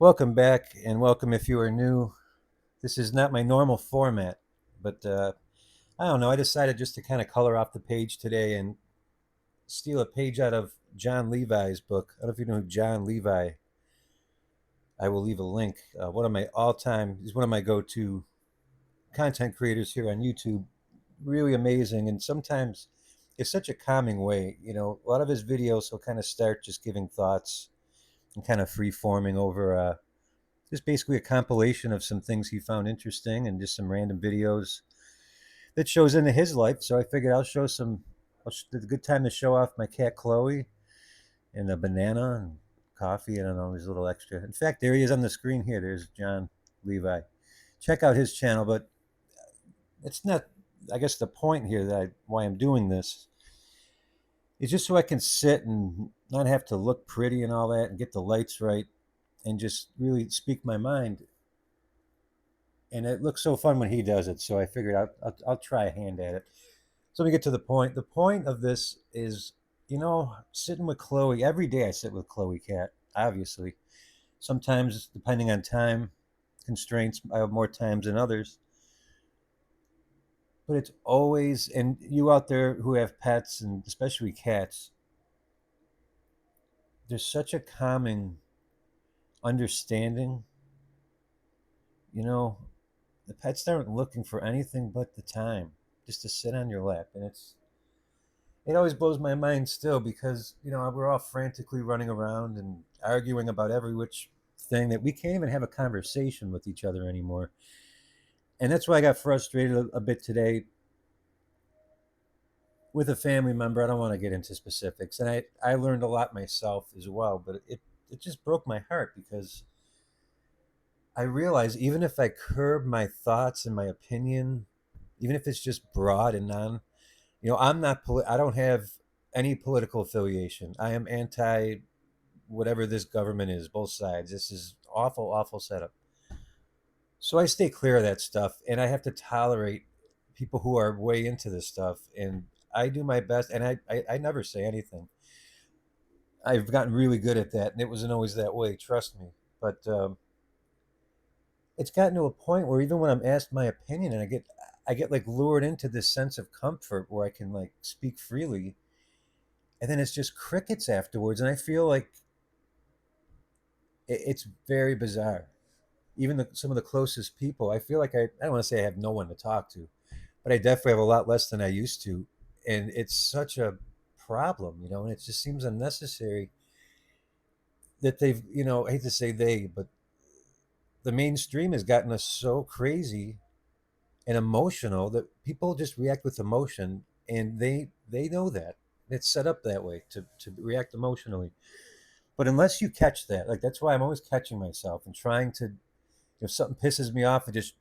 Welcome back, and welcome if you are new. This is not my normal format, but I don't know. I decided just to kind of color off the page today and steal a page out of John Levi's book. I don't know if you know who John Levi. I will leave a link. One of my all-time, he's one of my go-to content creators here on YouTube. Really amazing, and sometimes it's such a calming way. A lot of his videos he'll kind of start just giving thoughts and kind of free forming over just basically a compilation of some things he found interesting and just some random videos that shows into his life. So I figured I'll show some. It's a good time to show off my cat Chloe and a banana and coffee. I don't know, there's a little extra. In fact, there he is on the screen here. There's John Levi. Check out his channel, but it's not. I guess the point here why I'm doing this is just so I can sit and not have to look pretty and all that and get the lights right and just really speak my mind. And it looks so fun when he does it. So I figured I'll try a hand at it. So let me get to the point. The point of this is, sitting with Chloe every day. I sit with Chloe Cat, obviously. Sometimes, depending on time constraints, I have more times than others. But it's always, and you out there who have pets and especially cats, there's such a calming understanding. You know, the pets aren't looking for anything but the time just to sit on your lap, and it always blows my mind still because we're all frantically running around and arguing about every which thing that we can't even have a conversation with each other anymore. And that's why I got frustrated a bit today with a family member. I don't want to get into specifics, and I learned a lot myself as well, but it just broke my heart because I realize even if I curb my thoughts and my opinion, even if it's just broad and non, I'm not I don't have any political affiliation. I am anti whatever this government is, both sides. This is awful, awful setup. So I stay clear of that stuff, and I have to tolerate people who are way into this stuff. And I do my best, and I never say anything. I've gotten really good at that, and it wasn't always that way. Trust me. But it's gotten to a point where even when I'm asked my opinion, and I get like lured into this sense of comfort where I can like speak freely, and then it's just crickets afterwards, and I feel like it's very bizarre. Even some of the closest people, I feel like I don't want to say I have no one to talk to, but I definitely have a lot less than I used to. And it's such a problem, and it just seems unnecessary that they've, I hate to say they, but the mainstream has gotten us so crazy and emotional that people just react with emotion, and they know that. It's set up that way to react emotionally. But unless you catch that, like that's why I'm always catching myself and trying to, if something pisses me off, and just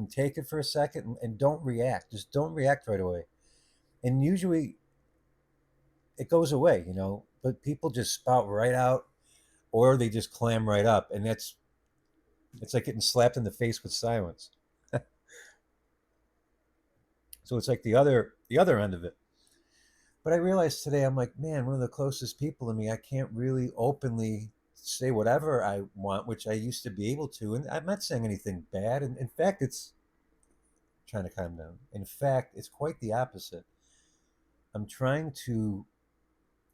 take it for a second and don't react. Just don't react right away. And usually it goes away, but people just spout right out or they just clam right up. And it's like getting slapped in the face with silence. So it's like the other end of it. But I realized today, I'm like, man, one of the closest people to me, I can't really openly say whatever I want, which I used to be able to. And I'm not saying anything bad. And in fact, it's trying to calm down. In fact, it's quite the opposite. I'm trying to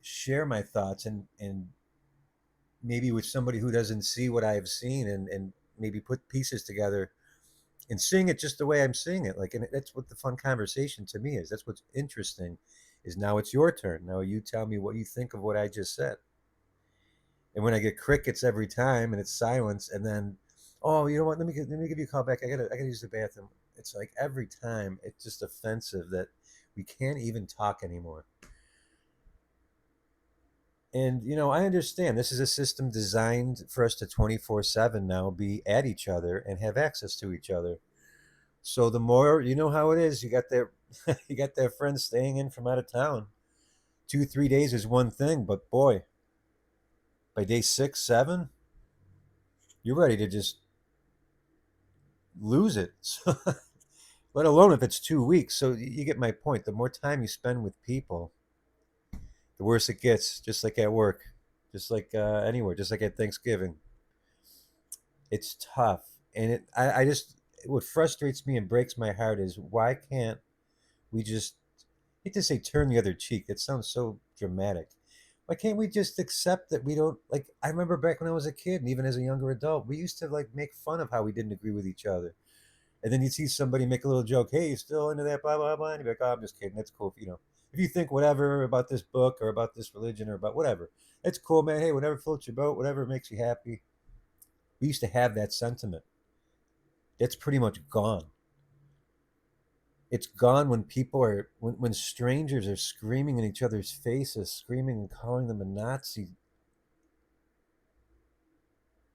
share my thoughts and maybe with somebody who doesn't see what I've seen and maybe put pieces together and seeing it just the way I'm seeing it. Like, and that's what the fun conversation to me is. That's what's interesting is now it's your turn. Now you tell me what you think of what I just said. And when I get crickets every time and it's silence and then, oh, you know what? Let me give you a call back. I gotta use the bathroom. It's like every time it's just offensive that we can't even talk anymore. And I understand this is a system designed for us to 24/7 now be at each other and have access to each other. So the more you know how it is, you got their you got their friends staying in from out of town. 2, 3 days is one thing, but boy, by day 6, 7, you're ready to just lose it. Let alone if it's 2 weeks. So you get my point. The more time you spend with people, the worse it gets. Just like at work, just like anywhere, just like at Thanksgiving. It's tough, and I just, what frustrates me and breaks my heart is why can't we just, I hate to say turn the other cheek. It sounds so dramatic. Why can't we just accept that we don't like? I remember back when I was a kid, and even as a younger adult, we used to like make fun of how we didn't agree with each other. And then you see somebody make a little joke, "Hey, you still into that blah blah blah?" And you're like, "Oh, I'm just kidding. That's cool. If you think whatever about this book or about this religion or about whatever, it's cool, man. Hey, whatever floats your boat, whatever makes you happy." We used to have that sentiment. That's pretty much gone. It's gone when people are when strangers are screaming in each other's faces, screaming and calling them a Nazi,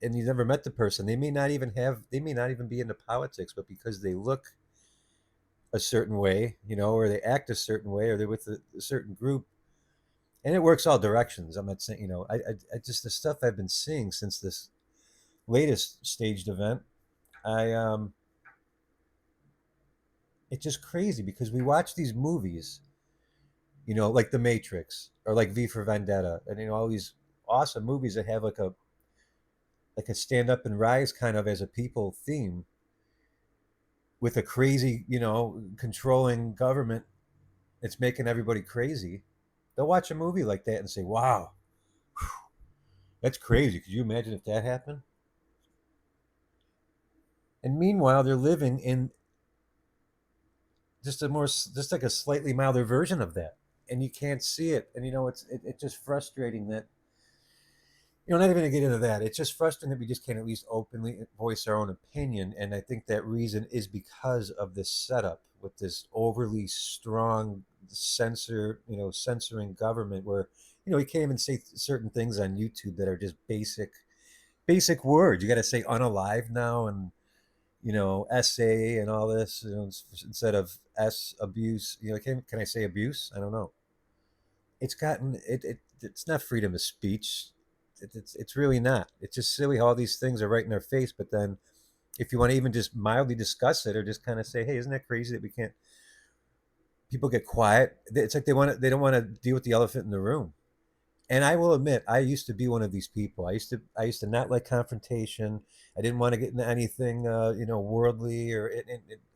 and you never met the person. They may not even be into politics, but because they look a certain way, or they act a certain way, or they're with a certain group, and it works all directions. I'm not saying, I just the stuff I've been seeing since this latest staged event, I it's just crazy because we watch these movies, like The Matrix or like V for Vendetta, and all these awesome movies that have like a stand up and rise kind of as a people theme with a crazy, controlling government that's making everybody crazy. They'll watch a movie like that and say, "Wow, that's crazy. Could you imagine if that happened?" And meanwhile, they're living in just like a slightly milder version of that, and you can't see it. And it's just frustrating that not even to get into that. It's just frustrating that we just can't at least openly voice our own opinion. And I think that reason is because of this setup with this overly strong censoring government where, you can't even say certain things on YouTube that are just basic words. You got to say unalive now and, SA and all this, instead of S abuse. Can I say abuse? I don't know. It's not freedom of speech. It's really not. It's just silly how all these things are right in their face. But then, if you want to even just mildly discuss it or just kind of say, "Hey, isn't that crazy that we can't?" People get quiet. It's like they don't want to deal with the elephant in the room. And I will admit, I used to be one of these people. I used to not like confrontation. I didn't want to get into anything, worldly or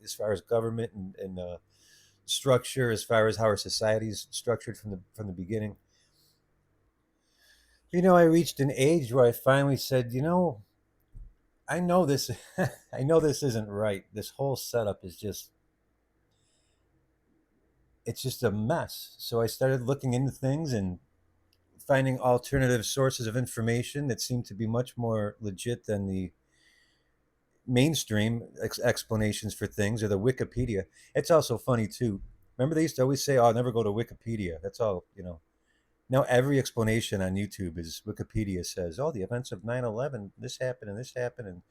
as far as government and structure, as far as how our society is structured from the beginning. I reached an age where I finally said, I know this I know this isn't right. This whole setup is just it's just a mess. So I started looking into things and finding alternative sources of information that seemed to be much more legit than the mainstream explanations for things or the Wikipedia. It's also funny too. Remember they used to always say, "Oh, I'll never go to Wikipedia." That's all. Now every explanation on YouTube is Wikipedia says, "Oh, the events of 9/11, this happened and this happened," and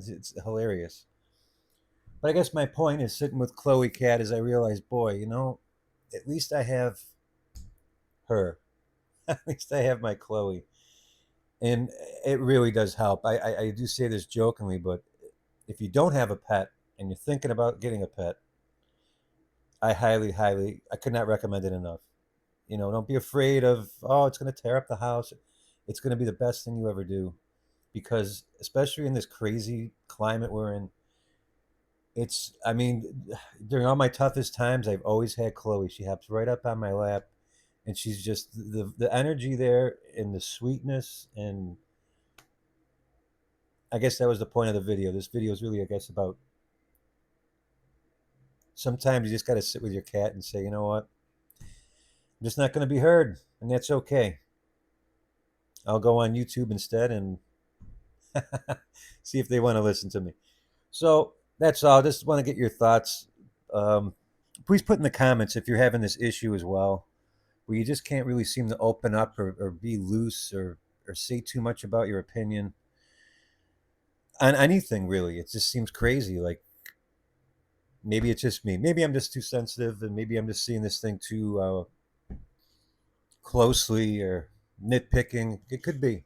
it's hilarious. But I guess my point is sitting with Chloe Cat as I realized, boy, at least I have her. At least I have my Chloe, and it really does help. I do say this jokingly, but if you don't have a pet and you're thinking about getting a pet, I highly, highly, I could not recommend it enough. Don't be afraid of, oh, it's going to tear up the house. It's going to be the best thing you ever do because, especially in this crazy climate we're in, I mean, during all my toughest times, I've always had Chloe. She hops right up on my lap, and she's just the energy there and the sweetness. And I guess that was the point of the video. This video is really, I guess, about sometimes you just got to sit with your cat and say, you know what, I'm just not going to be heard, and that's okay. I'll go on YouTube instead and see if they want to listen to me. So that's all. Just want to get your thoughts. Um, Please put in the comments if you're having this issue as well, where you just can't really seem to open up or be loose or say too much about your opinion on anything really. It just seems crazy. Like maybe it's just me. Maybe I'm just too sensitive, and maybe I'm just seeing this thing too closely or nitpicking. It could be.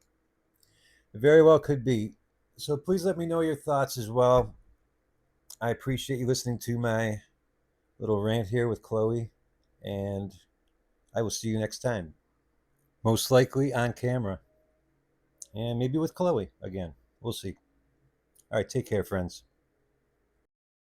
It very well could be. So please let me know your thoughts as well. I appreciate you listening to my little rant here with Chloe, and I will see you next time. Most likely on camera, and maybe with Chloe again. We'll see. All right, take care, friends.